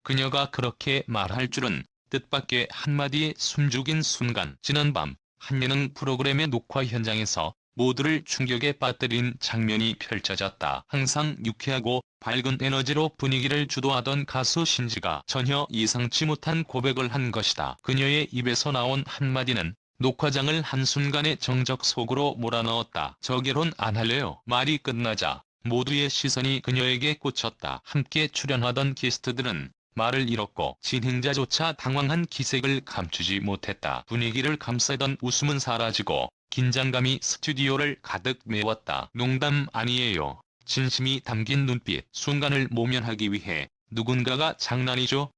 그녀가 그렇게 말할 줄은 뜻밖의 한마디에 숨죽인 순간 지난 밤 한 예능 프로그램의 녹화 현장에서 모두를 충격에 빠뜨린 장면이 펼쳐졌다. 항상 유쾌하고 밝은 에너지로 분위기를 주도하던 가수 신지가 전혀 예상치 못한 고백을 한 것이다. 그녀의 입에서 나온 한마디는 녹화장을 한순간에 정적 속으로 몰아넣었다. 저 결혼 안 할래요. 말이 끝나자 모두의 시선이 그녀에게 꽂혔다. 함께 출연하던 게스트들은 말을 잃었고 진행자조차 당황한 기색을 감추지 못했다. 분위기를 감싸던 웃음은 사라지고 긴장감이 스튜디오를 가득 메웠다. 농담 아니에요. 진심이 담긴 눈빛. 순간을 모면하기 위해 누군가가 장난이죠?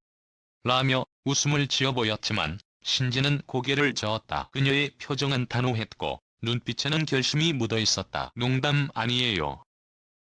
라며 웃음을 지어 보였지만 신지는 고개를 저었다. 그녀의 표정은 단호했고 눈빛에는 결심이 묻어 있었다. 농담 아니에요.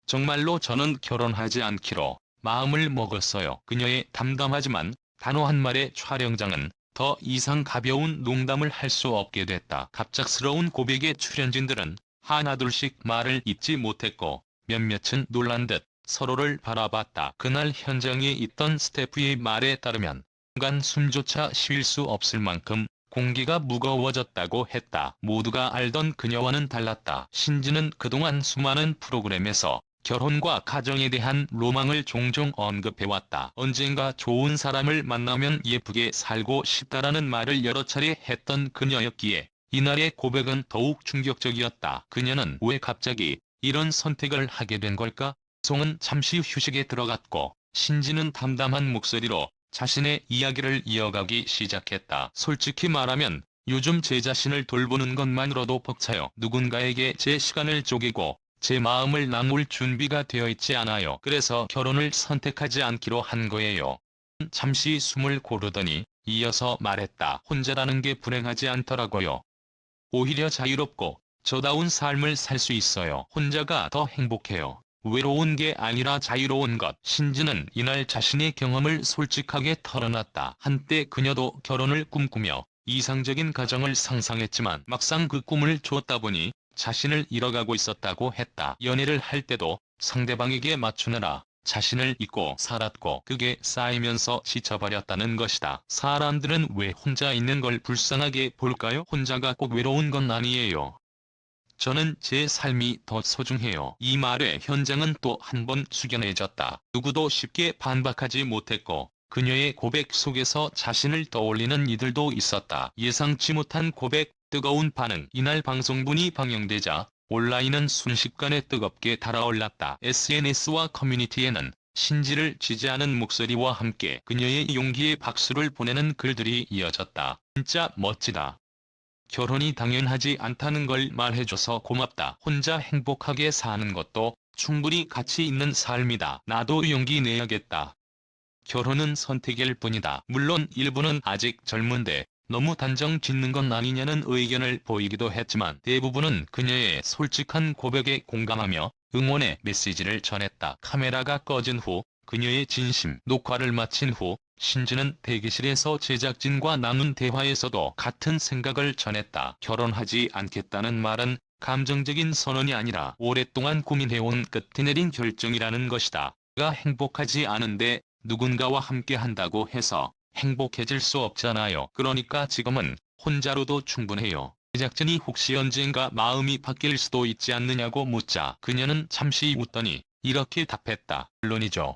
정말로 저는 결혼하지 않기로 마음을 먹었어요. 그녀의 담담하지만 단호한 말에 촬영장은 더 이상 가벼운 농담을 할 수 없게 됐다. 갑작스러운 고백에 출연진들은 하나둘씩 말을 잇지 못했고 몇몇은 놀란 듯 서로를 바라봤다. 그날 현장에 있던 스태프의 말에 따르면 순간 숨조차 쉴 수 없을 만큼 공기가 무거워졌다고 했다. 모두가 알던 그녀와는 달랐다. 신지는 그동안 수많은 프로그램에서 결혼과 가정에 대한 로망을 종종 언급해왔다. 언젠가 좋은 사람을 만나면 예쁘게 살고 싶다라는 말을 여러 차례 했던 그녀였기에 이날의 고백은 더욱 충격적이었다. 그녀는 왜 갑자기 이런 선택을 하게 된 걸까? 송은 잠시 휴식에 들어갔고 신지는 담담한 목소리로 자신의 이야기를 이어가기 시작했다. 솔직히 말하면 요즘 제 자신을 돌보는 것만으로도 벅차요. 누군가에게 제 시간을 쪼개고 제 마음을 나눌 준비가 되어 있지 않아요. 그래서 결혼을 선택하지 않기로 한 거예요. 잠시 숨을 고르더니 이어서 말했다. 혼자라는 게 불행하지 않더라고요. 오히려 자유롭고 저다운 삶을 살 수 있어요. 혼자가 더 행복해요. 외로운 게 아니라 자유로운 것. 신지는 이날 자신의 경험을 솔직하게 털어놨다. 한때 그녀도 결혼을 꿈꾸며 이상적인 가정을 상상했지만 막상 그 꿈을 쫓다 보니 자신을 잃어가고 있었다고 했다. 연애를 할 때도 상대방에게 맞추느라 자신을 잊고 살았고 그게 쌓이면서 지쳐버렸다는 것이다. 사람들은 왜 혼자 있는 걸 불쌍하게 볼까요? 혼자가 꼭 외로운 건 아니에요. 저는 제 삶이 더 소중해요. 이 말에 현장은 또 한 번 숙연해졌다. 누구도 쉽게 반박하지 못했고 그녀의 고백 속에서 자신을 떠올리는 이들도 있었다. 예상치 못한 고백, 뜨거운 반응. 이날 방송분이 방영되자 온라인은 순식간에 뜨겁게 달아올랐다. SNS와 커뮤니티에는 신지를 지지하는 목소리와 함께 그녀의 용기에 박수를 보내는 글들이 이어졌다. 진짜 멋지다. 결혼이 당연하지 않다는 걸 말해줘서 고맙다. 혼자 행복하게 사는 것도 충분히 가치 있는 삶이다. 나도 용기 내야겠다. 결혼은 선택일 뿐이다. 물론 일부는 아직 젊은데 너무 단정 짓는 건 아니냐는 의견을 보이기도 했지만 대부분은 그녀의 솔직한 고백에 공감하며 응원의 메시지를 전했다. 카메라가 꺼진 후 그녀의 진심 녹화를 마친 후 신지는 대기실에서 제작진과 나눈 대화에서도 같은 생각을 전했다. 결혼하지 않겠다는 말은 감정적인 선언이 아니라 오랫동안 고민해온 끝에 내린 결정이라는 것이다. 내가 행복하지 않은데 누군가와 함께 한다고 해서 행복해질 수 없잖아요. 그러니까 지금은 혼자로도 충분해요. 제작진이 혹시 언젠가 마음이 바뀔 수도 있지 않느냐고 묻자 그녀는 잠시 웃더니 이렇게 답했다. 물론이죠.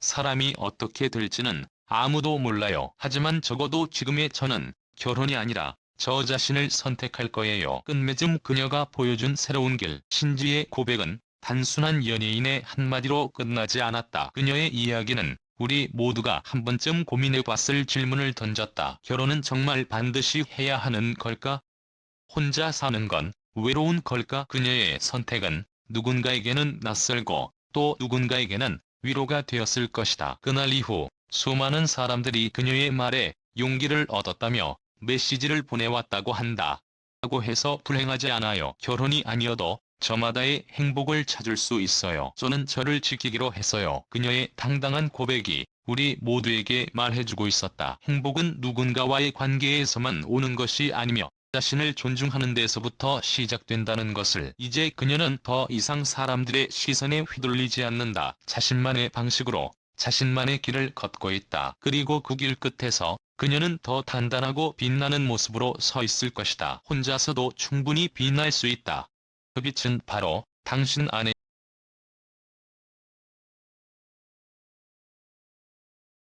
사람이 어떻게 될지는 아무도 몰라요. 하지만 적어도 지금의 저는 결혼이 아니라 저 자신을 선택할 거예요. 끝맺음 그녀가 보여준 새로운 길. 신지의 고백은 단순한 연예인의 한마디로 끝나지 않았다. 그녀의 이야기는 우리 모두가 한 번쯤 고민해봤을 질문을 던졌다. 결혼은 정말 반드시 해야 하는 걸까? 혼자 사는 건 외로운 걸까? 그녀의 선택은 누군가에게는 낯설고 또 누군가에게는 위로가 되었을 것이다. 그날 이후 수많은 사람들이 그녀의 말에 용기를 얻었다며 메시지를 보내왔다고 한다. 라고 해서 불행하지 않아요. 결혼이 아니어도 저마다의 행복을 찾을 수 있어요. 저는 저를 지키기로 했어요. 그녀의 당당한 고백이 우리 모두에게 말해주고 있었다. 행복은 누군가와의 관계에서만 오는 것이 아니며 자신을 존중하는 데서부터 시작된다는 것을. 이제 그녀는 더 이상 사람들의 시선에 휘둘리지 않는다. 자신만의 방식으로 자신만의 길을 걷고 있다. 그리고 그 길 끝에서 그녀는 더 단단하고 빛나는 모습으로 서 있을 것이다. 혼자서도 충분히 빛날 수 있다. 그 빛은 바로 당신 안에